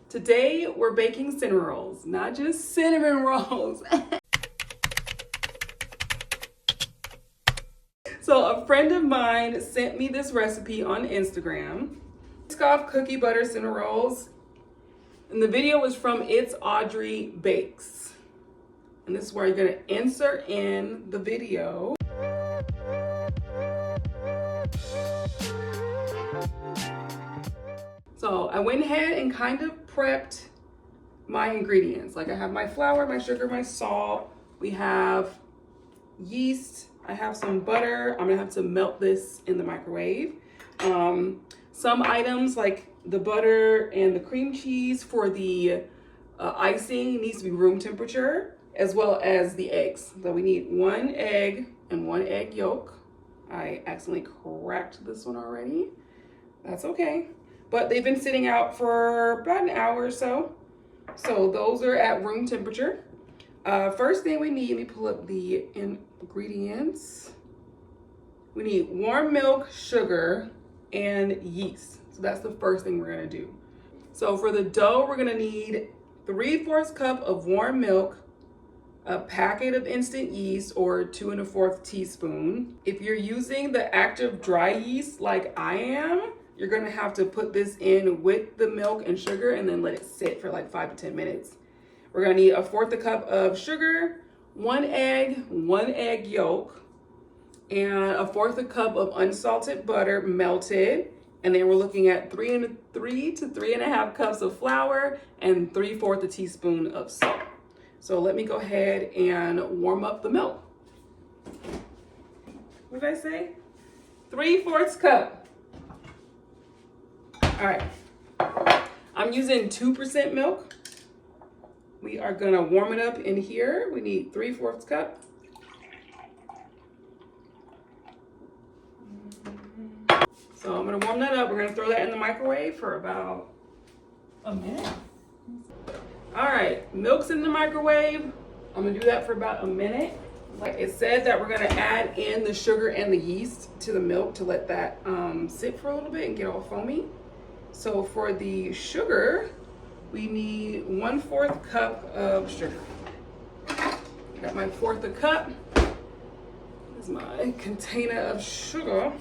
Today we're baking cinnamon rolls, not just cinnamon rolls. So a friend of mine sent me this recipe on Instagram. Biscoff cookie butter cinnamon rolls. And the video was from It's Audrey Bakes. And this is where you're gonna insert in the video. So I went ahead and kind of prepped my ingredients. Like I have my flour, my sugar, my salt. We have yeast. I have some butter. I'm gonna have to melt this in the microwave. Some items like the butter and the cream cheese for the icing needs to be room temperature, as well as the eggs. So we need 1 egg and 1 egg yolk. I accidentally cracked this one already. That's okay. But they've been sitting out for about an hour or so. So those are at room temperature. First thing we need, let me pull up the ingredients. We need warm milk, sugar, and yeast. So that's the first thing we're gonna do. So for the dough, we're gonna need 3/4 cup of warm milk, a packet of instant yeast or 2 1/4 teaspoon. If you're using the active dry yeast like I am, you're gonna have to put this in with the milk and sugar and then let it sit for like 5 to 10 minutes. We're gonna need 1/4 cup of sugar, 1 egg, 1 egg yolk, and 1/4 cup of unsalted butter melted. And then we're looking at 3 to 3.5 cups of flour and 3/4 teaspoon of salt. So let me go ahead and warm up the milk. What did I say? 3/4 cup. All right, I'm using 2% milk. We are gonna warm it up in here. We need 3/4 cup. So I'm gonna warm that up. We're gonna throw that in the microwave for about a minute. All right, milk's in the microwave. I'm gonna do that for about a minute. Like it said that we're gonna add in the sugar and the yeast to the milk to let that sit for a little bit and get all foamy. So for the sugar, we need 1/4 cup of sugar. Got my 1/4 cup. This is my container of sugar.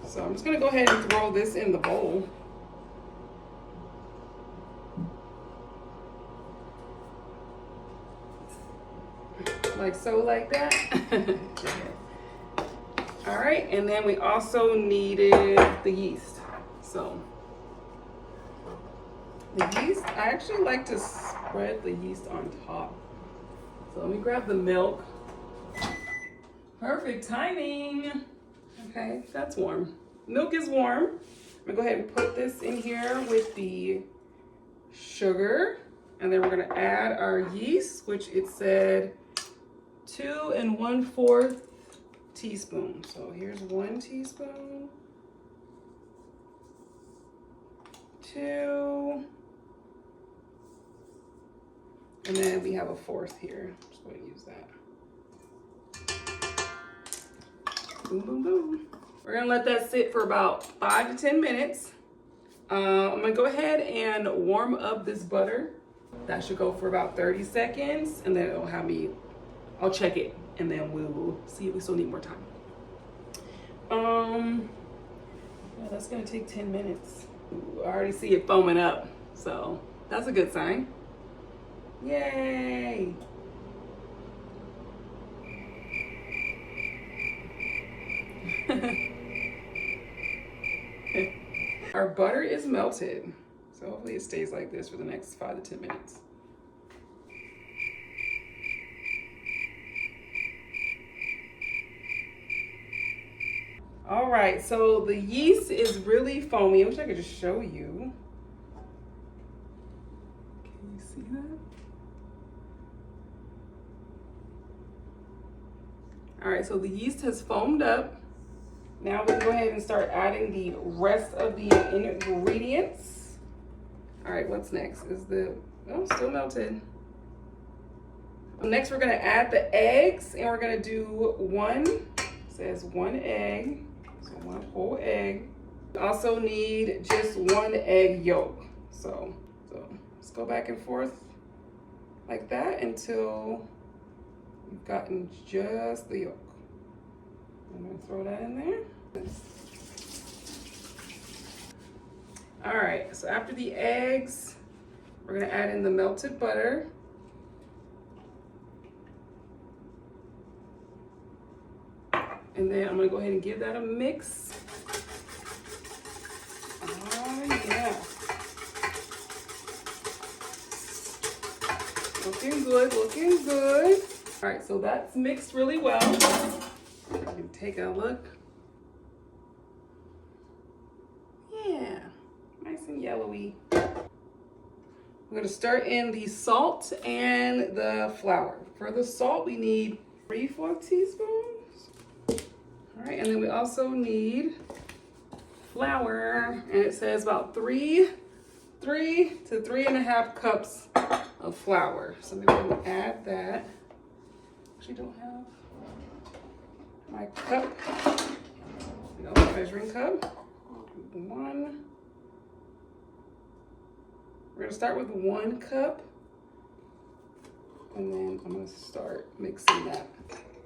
So I'm just gonna go ahead and throw this in the bowl. Like so, like that. All right, and then we also needed the yeast. So the yeast, I actually like to spread the yeast on top. So let me grab the milk. Perfect timing. Okay, that's warm. Milk is warm. I'm gonna go ahead and put this in here with the sugar. And then we're gonna add our yeast, which it said 2 1/4 teaspoon. So here's 1 teaspoon, 2, and then we have a 1/4 here. I'm just going to use that. Boom, boom, boom. We're gonna let that sit for about 5 to 10 minutes. I'm gonna go ahead and warm up this butter. That should go for about 30 seconds, and then it'll have me, I'll check it, and then we'll see if we still need more time. Yeah, that's gonna take 10 minutes. Ooh, I already see it foaming up, so that's a good sign. Yay! Our butter is melted, so hopefully it stays like this for the next 5 to 10 minutes. All right, so the yeast is really foamy. I wish I could just show you. Can you see that? All right, so the yeast has foamed up. Now we can go ahead and start adding the rest of the ingredients. All right, what's next? Is the, oh, still melted. Next, we're gonna add the eggs, and we're gonna do it says 1 egg, so 1 whole egg. We also need just 1 egg yolk. So So let's go back and forth like that until you've gotten just the yolk. I'm gonna throw that in there. All right, so after the eggs, we're gonna add in the melted butter. And then I'm gonna go ahead and give that a mix. Oh yeah. Looking good, looking good. All right, so that's mixed really well. You can take a look. Yeah, nice and yellowy. We're gonna start in the salt and the flour. For the salt, we need 3/4 teaspoons. All right, and then we also need flour, and it says about 3 to 3.5 cups of flour. So maybe I'm gonna add that. Actually, don't have my cup. Measuring cup. One. We're gonna start with 1 cup, and then I'm gonna start mixing that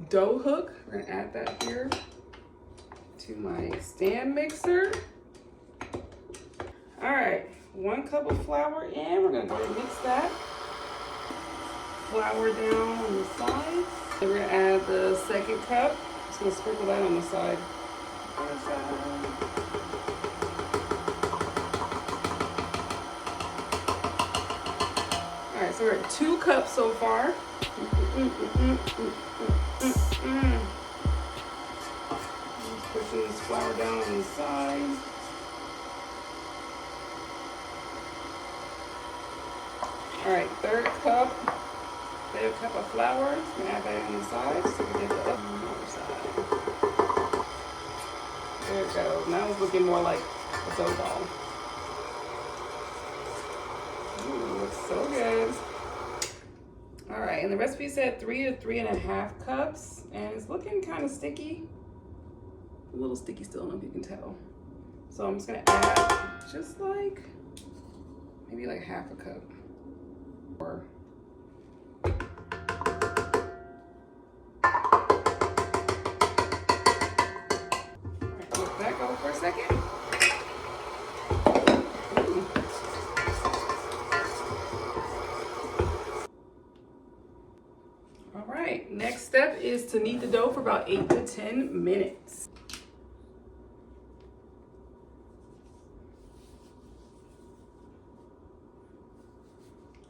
dough hook. We're gonna add that here to my stand mixer. All right, 1 cup of flour in. We're gonna go ahead and mix that. Flour down on the sides. Then we're gonna add the 2nd cup. Just gonna sprinkle that on the side. All right, so we're at 2 cups so far. Pushing this flour down on the side. All right, 3rd cup of flour. Just gonna add that on the side so we get the other side. There it goes. Now it's looking more like a dough ball. Ooh, looks so good. All right, and the recipe said 3 to 3.5 cups, and it's looking kind of sticky. A little sticky still, I don't know if you can tell. So I'm just gonna add just like, maybe like 1/2 cup. Or let that go for a second. All right, next step is to knead the dough for about 8 to 10 minutes.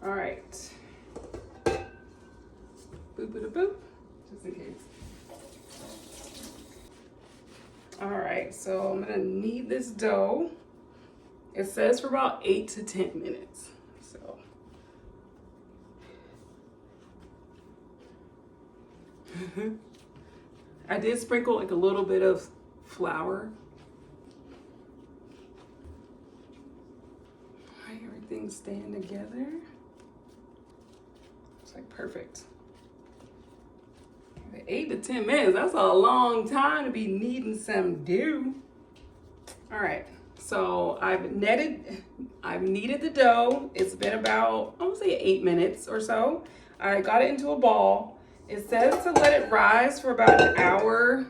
All right. Boop, just in case. All right, so I'm gonna knead this dough. It says for about 8 to 10 minutes. So. I did sprinkle like a little bit of flour. All right, everything's staying together. It's like perfect. 8 to 10 minutes, that's a long time to be kneading some dough. All right, so I've kneaded the dough. It's been about, I would say 8 minutes or so. I got it into a ball. It says to let it rise for about an hour,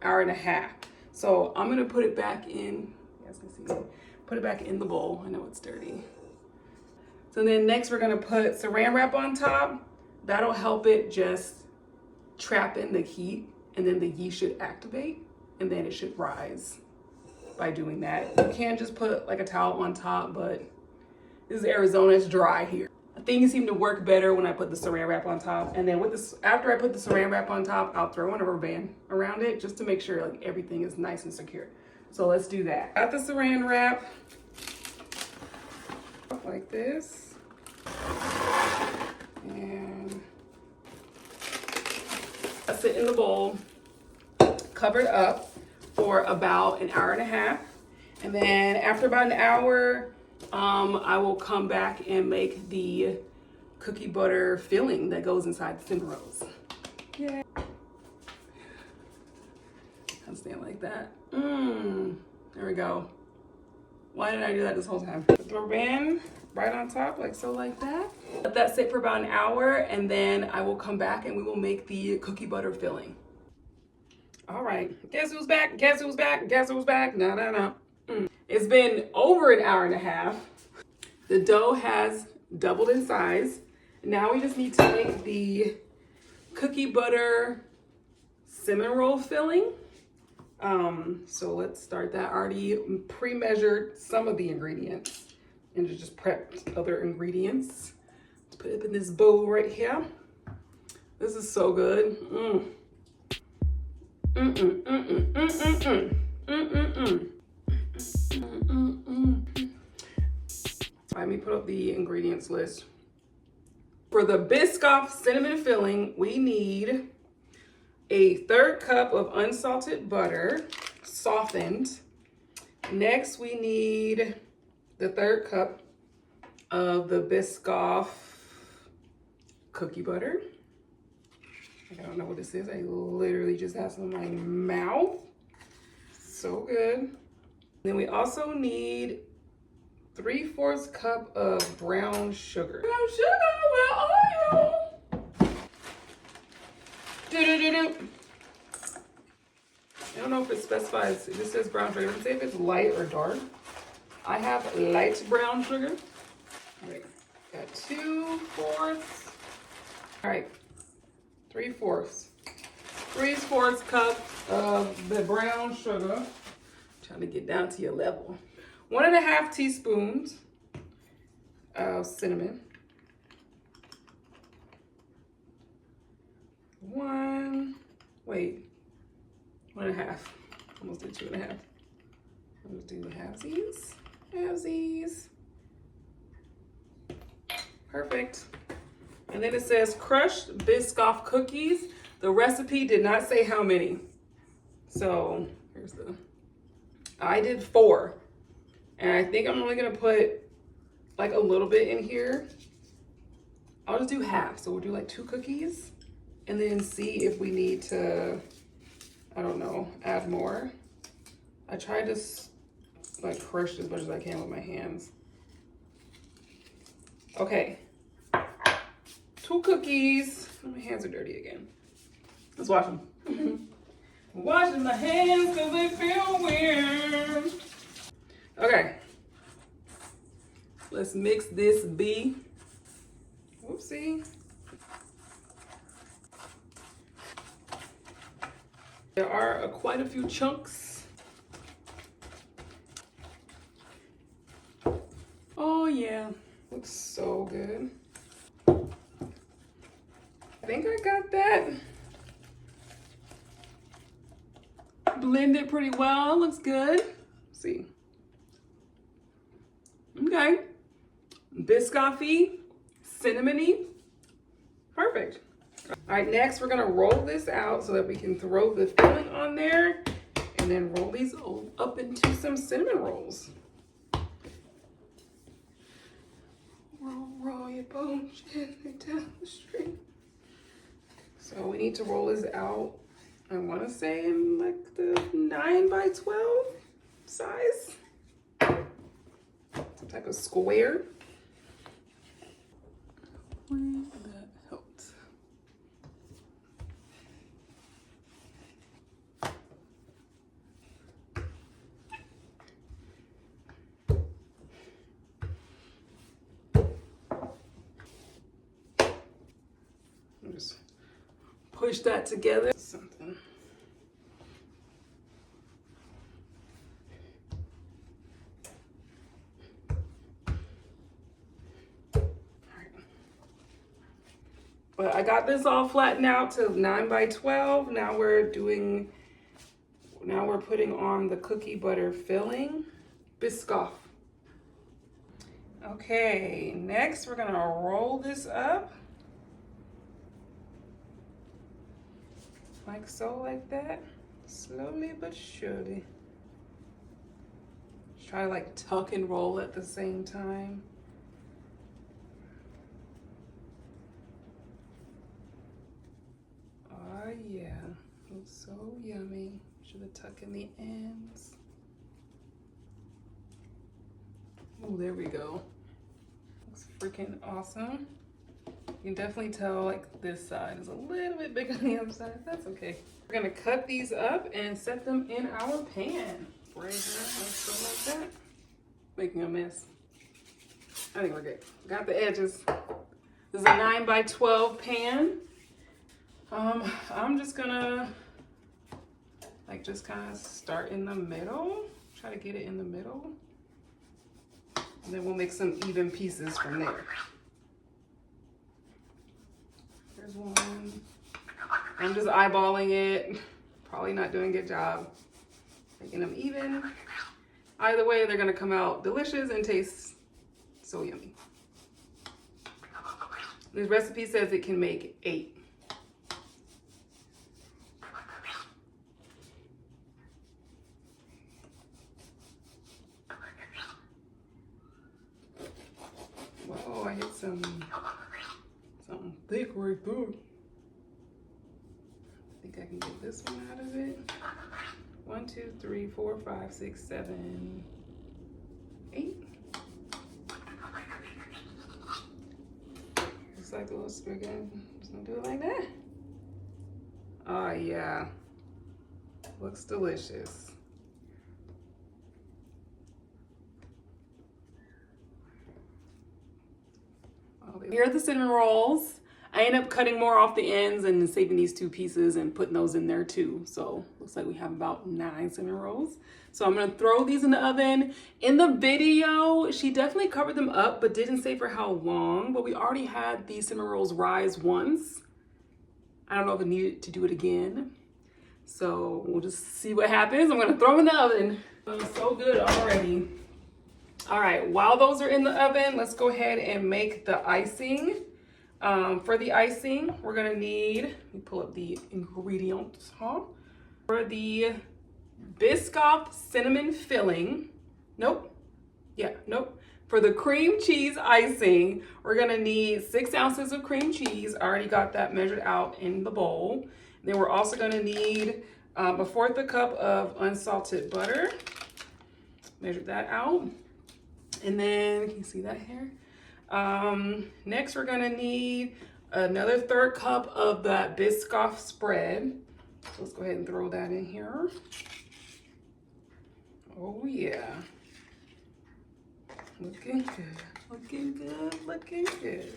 hour and a half. So I'm gonna put it back in, you guys can see, put it back in the bowl. I know it's dirty. So then next we're gonna put saran wrap on top. That'll help it just trap in the heat, and then the yeast should activate, and then it should rise by doing that. You can just put like a towel on top, but this is Arizona, it's dry here. Things seem to work better when I put the saran wrap on top, and then with this, after I put the saran wrap on top, I'll throw in a rubber band around it just to make sure like everything is nice and secure. So let's do that. Got the saran wrap like this, and that's it in the bowl, covered up for about an hour and a half. And then after about an hour, I will come back and make the cookie butter filling that goes inside the cinnamonrolls. Yeah. I'll stand like that. There we go. Why did I do that this whole time? Throw in right on top, like so, like that. Let that sit for about an hour, and then I will come back and we will make the cookie butter filling. All right, guess who's back? Guess who's back? Guess who's back? No. It's been over an hour and a half. The dough has doubled in size. Now we just need to make the cookie butter cinnamon roll filling. So let's start that. I already pre-measured some of the ingredients and just prepped other ingredients. Let's put it in this bowl right here. This is so good. Let me put up the ingredients list. For the Biscoff cinnamon filling, we need a 1/3 cup of unsalted butter, softened. Next, we need the 1/3 cup of the Biscoff cookie butter. I don't know what this is. I literally just have some in my mouth. So good. Then we also need 3/4 cup of brown sugar. Brown sugar, where are you? I don't know if it specifies, it just says brown sugar. It doesn't say if it's light or dark. I have light brown sugar. All right, got 2/4. All right, 3/4. 3/4 cup of the brown sugar. Trying to get down to your level. 1½ teaspoons of cinnamon. 1.5. Almost did 2.5. Let's do halvesies. Halvesies. Perfect. And then it says crushed Biscoff cookies. The recipe did not say how many. So here's the, I did 4. And I think I'm only gonna put like a little bit in here. I'll just do half. So we'll do like 2 cookies and then see if we need to, I don't know, add more. I tried to like crush as much as I can with my hands. Okay, 2 cookies. My hands are dirty again. Let's wash them. Washing my hands because they feel weird. Okay, let's mix this B. Whoopsie. There are quite a few chunks. Oh yeah, looks so good. I think I got that blended pretty well. Looks good. Let's see. Okay. Biscoffy, cinnamony. Perfect. All right, next we're gonna roll this out so that we can throw the filling on there and then roll these up into some cinnamon rolls. Roll your bones gently down the street. So we need to roll this out, I wanna say in like the 9 by 12 size. Some type of square. That helped. Just push that together. Something. But I got this all flattened out to 9 by 12. Now we're putting on the cookie butter filling. Biscoff. Okay, next we're gonna roll this up. Like so, like that. Slowly but surely. Just try to like tuck and roll at the same time. Oh yeah, looks so yummy. Should have tucked in the ends. Oh, there we go. Looks freaking awesome. You can definitely tell like this side is a little bit bigger than the other side. That's okay. We're gonna cut these up and set them in our pan. Right here, let's go like that. Making a mess. I think we're good. Got the edges. This is a 9 by 12 pan. I'm just gonna like just kind of start in the middle. Try to get it in the middle. And then we'll make some even pieces from there. There's one. I'm just eyeballing it. Probably not doing a good job making them even. Either way, they're gonna come out delicious and taste so yummy. This recipe says it can make 8. Whoa, I hit something thick right there. I think I can get this one out of it. 1, 2, 3, 4, 5, 6, 7, 8. Looks like a little spaghetti. Just gonna do it like that. Oh yeah, looks delicious. Here are the cinnamon rolls. I end up cutting more off the ends and saving these 2 pieces and putting those in there too. So looks like we have about 9 cinnamon rolls. So I'm gonna throw these in the oven. In the video, she definitely covered them up, but didn't say for how long, but we already had these cinnamon rolls rise once. I don't know if I needed to do it again. So we'll just see what happens. I'm gonna throw them in the oven. Smells so good already. All right, while those are in the oven, let's go ahead and make the icing. For the icing, we're gonna need, let me pull up the ingredients, For the Biscoff cinnamon filling, For the cream cheese icing, we're gonna need 6 ounces of cream cheese. I already got that measured out in the bowl. Then we're also gonna need 1/4 cup of unsalted butter. Measure that out. And then, can you see that here? Next, we're gonna need another 1/3 cup of that Biscoff spread. So let's go ahead and throw that in here. Oh yeah. Looking good, looking good, looking good.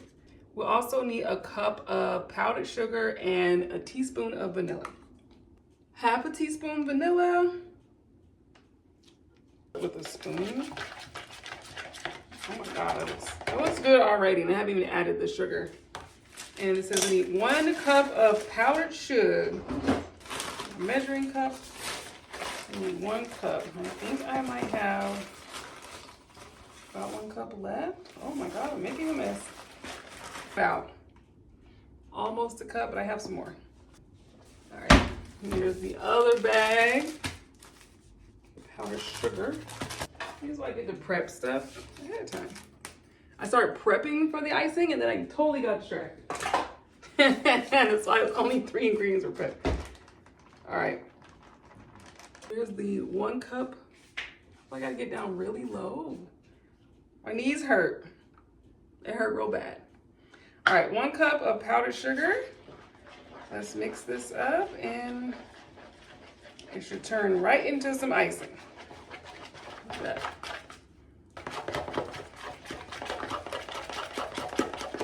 We'll also need a cup of powdered sugar and a teaspoon of vanilla. 1/2 teaspoon vanilla with a spoon. Oh my God, it looks good already, and I haven't even added the sugar. And it says we need 1 cup of powdered sugar. Measuring cup, we need 1 cup. I think I might have about 1 cup left. Oh my God, I'm making a mess. About almost a cup, but I have some more. All right, here's the other bag. Powdered sugar. Here's why I did the prep stuff ahead of time. I started prepping for the icing and then I totally got distracted. That's why only 3 ingredients were prepped. All right. Here's the 1 cup. I gotta get down really low. My knees hurt. They hurt real bad. All right, 1 cup of powdered sugar. Let's mix this up and it should turn right into some icing. That.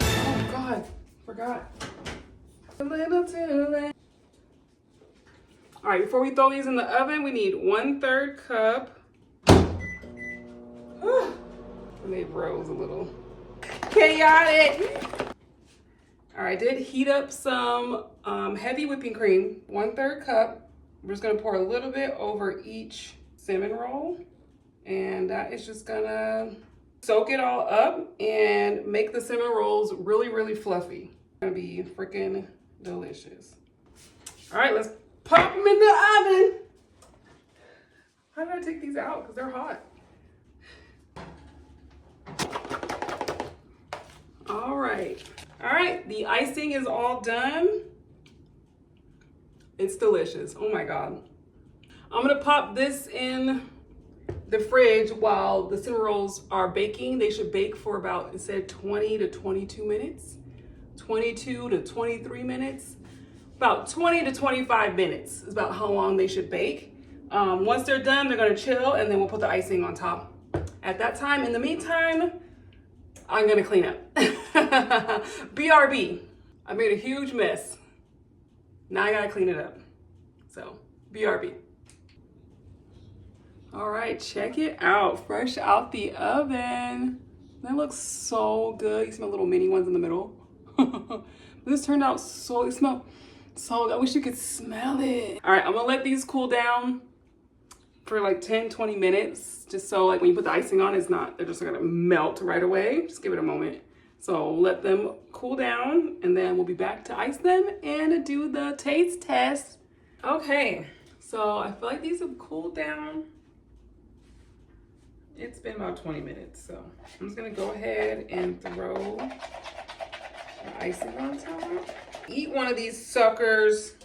Oh God, forgot. A little too late. All right, before we throw these in the oven, we need 1/3 cup. And they rose a little chaotic. All right, I did heat up some heavy whipping cream, 1/3 cup. We're just gonna pour a little bit over each cinnamon roll. And that is just gonna soak it all up and make the cinnamon rolls really, really fluffy. It's gonna be freaking delicious. All right, let's pop them in the oven. How did I take these out? Because they're hot. All right, the icing is all done. It's delicious, oh my God. I'm gonna pop this in the fridge while the cinnamon rolls are baking. They should bake for about, it said 20 to 22 minutes, 22 to 23 minutes, about 20 to 25 minutes is about how long they should bake. Once they're done, they're gonna chill, and then we'll put the icing on top at that time. In the meantime, I'm gonna clean up. BRB. I made a huge mess. Now I gotta clean it up. So, BRB. All right, check it out. Fresh out the oven. That looks so good. You see my little mini ones in the middle? This turned out so, it smelled so good. I wish you could smell it. All right, I'm gonna let these cool down for like 10, 20 minutes, just so like when you put the icing on, they're just gonna melt right away. Just give it a moment. So let them cool down, and then we'll be back to ice them and do the taste test. Okay, so I feel like these have cooled down. It's been about 20 minutes, so I'm just gonna go ahead and throw the icing on top. Eat one of these suckers.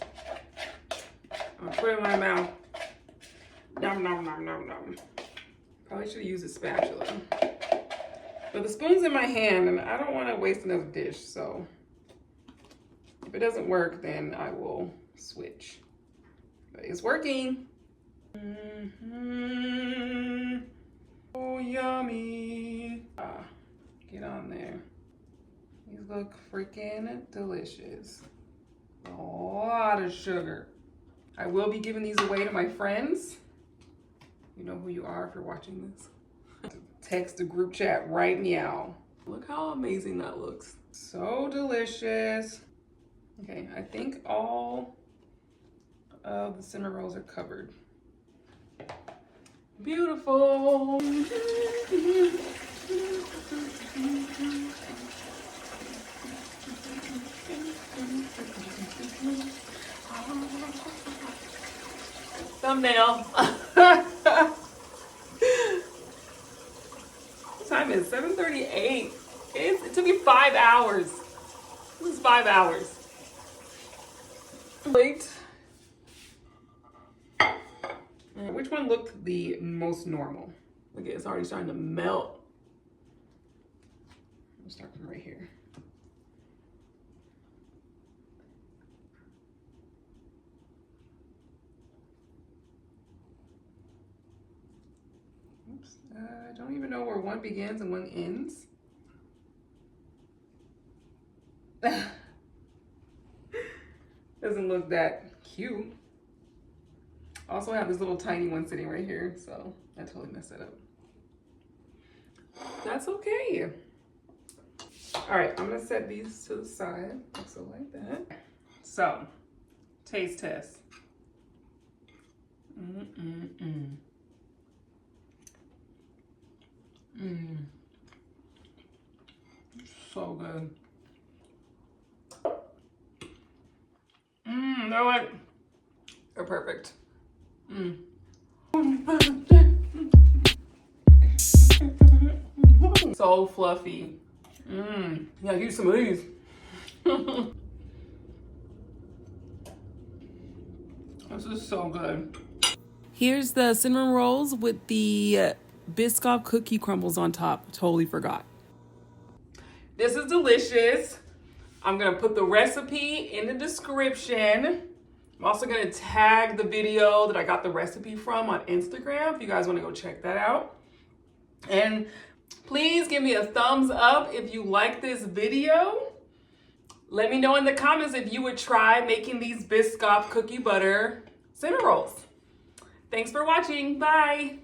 I'll put it in my mouth. Nom, nom, nom, nom, nom. Probably should have used a spatula. But the spoon's in my hand, and I don't want to waste another dish, so if it doesn't work, then I will switch. But it's working. Oh, yummy. Get on there. These look freaking delicious. A lot of sugar. I will be giving these away to my friends. You know who you are if you're watching this. Text the group chat right meow. Look how amazing that looks. So delicious. Okay, I think all of the cinnamon rolls are covered. Beautiful. Thumbnail. Time is 7:38. It took me 5 hours. This is 5 hours. Wait. Which one looked the most normal? Look, it's already starting to melt. I'll start from right here. Oops. I don't even know where one begins and one ends. Doesn't look that cute. Also, I have this little tiny one sitting right here, so I totally messed it up. That's okay. All right, I'm gonna set these to the side, so like that. So, taste test. So good. They're perfect. So fluffy. Yeah, use some of these. This is so good. Here's the cinnamon rolls with the Biscoff cookie crumbles on top. Totally forgot. This is delicious. I'm gonna put the recipe in the description. I'm also gonna tag the video that I got the recipe from on Instagram if you guys wanna go check that out. And please give me a thumbs up if you like this video. Let me know in the comments if you would try making these Biscoff cookie butter cinnamon rolls. Thanks for watching, bye.